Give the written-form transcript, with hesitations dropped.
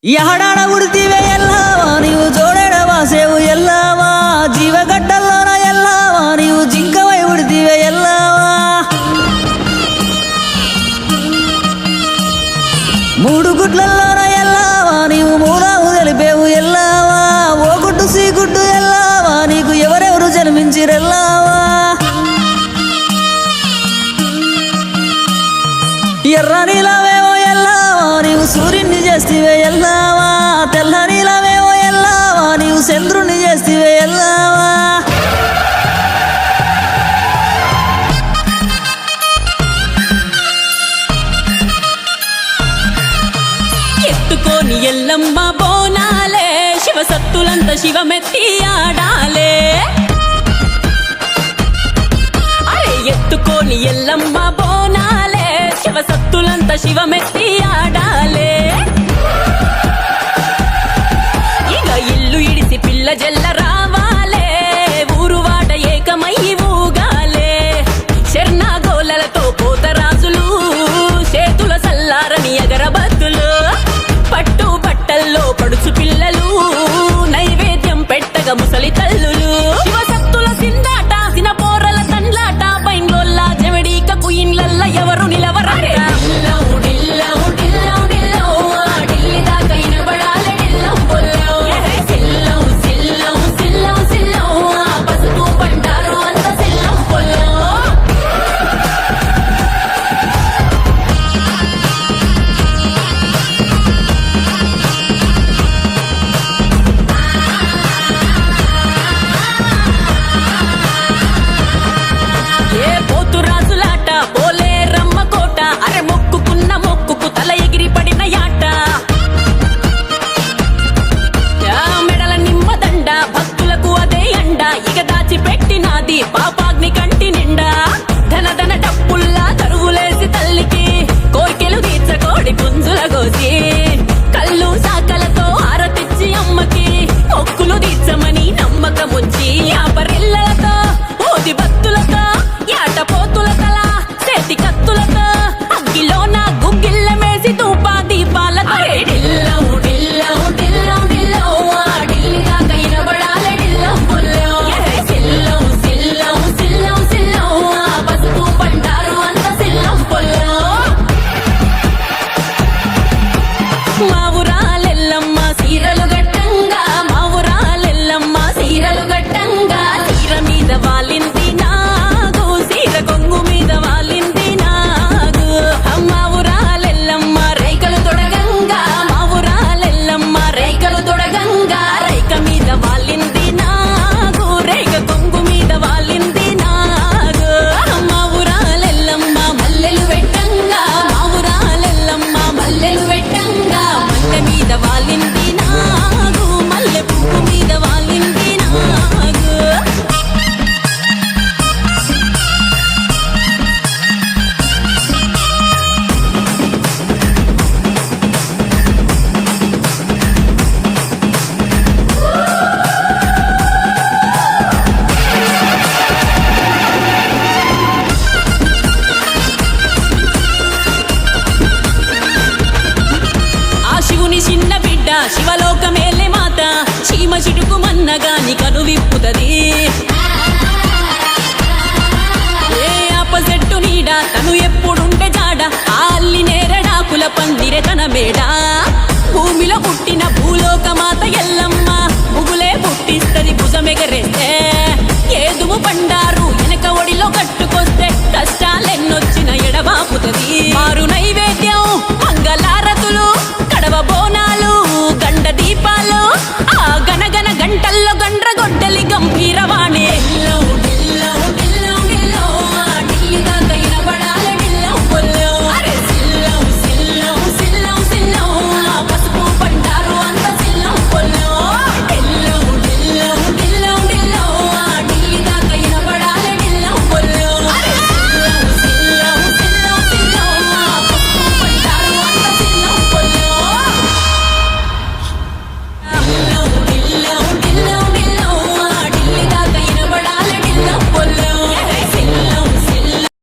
ಯಾಡಾಡ ಉಡ್ತಿವೆ ಎಲ್ಲವ ನೀವು ಜೋಡೆಡವ ಸೇವು ಎಲ್ಲವ ಜೀವಗಡ್ಡಲ್ಲೋನ ಎಲ್ಲವ ನೀವು ಜಿಂಕವೈ ಉಡ್ತಿವೆ ಎಲ್ಲವ ಮೂಡು ಗುಡ್ಲಲ್ಲೋನ ಎಲ್ಲವ ನೀವು ಮೂಲ ಉದಲಿಬೇವು ಎಲ್ಲವ ಓ ಗುಡ್ಡು ಸಿ ಗುಡ್ಡು ಎಲ್ಲವ నీకు ఎవరెవరు జన్మించిరెల్లవ ఎర్ర నీలవేవో ఎల్లవ నీవు సూర్యుని చేస్తివే ఎల్లవ తెల్ల నీలవేవో ఎల్లవ నీవు చంద్రుని చేస్తివే ఎల్లవ ఎత్తుకోని ఎల్లమ్మ బోనాలే శివసత్తులంత శివమెత్తి ఆడాలే అరే ఎత్తుకోని ఎల్లమ్మ బోనాలే శివసత్తులంత శివమెత్తి ఆడాలే ఇక ఇల్లు ఇడిసి పిల్ల జల్ల రావాలే ఊరు వాడ ఏకమై ఊగాలే శర్ణాగోలలతో పోతరాజులు చేతుల సల్లారని అగరబత్తులు పట్టు బట్టల్లో పడుచు పిల్లలు నైవేద్యం పెట్టగా ముసలి తల్లులు శివసత్తుల సిందాట సిన పోరల తండ్లాట బైంగ్లోల్ల జవడీక కుయిన్లల్ల ఎవరు నిలవరారే పాపాగ్ని కంటి నిండా ధన ధన డప్పుల్లా తరువులేసి తల్లికి కోరికెలు తీర్చకోడి పుంజుల గోసి కళ్ళు సాకలతో ఆరతిచ్చి అమ్మకి మొక్కులు తీర్చమని నమ్మకముంచి యాపరిల్లలతో ఓది భక్తులతో యాట పోతుల తల చేతి కత్తులతో అగ్గిలోన గుగ్గిళ్ళ మేసి తూపా దీపాలతో శివలోకమేలే మాత చీమ చిటుకు మన్నగాని కను విప్పుతది ఏ ఆపజెట్టు నీడ తను ఎప్పుడుంటే జాడ ఆ అల్లి నేరడాకుల పందిరె తన మేడ భూమిలో పుట్టిన భూలోక మాత ఎల్లమ్మ ముగులే పుట్టిస్తది భుజమెగరే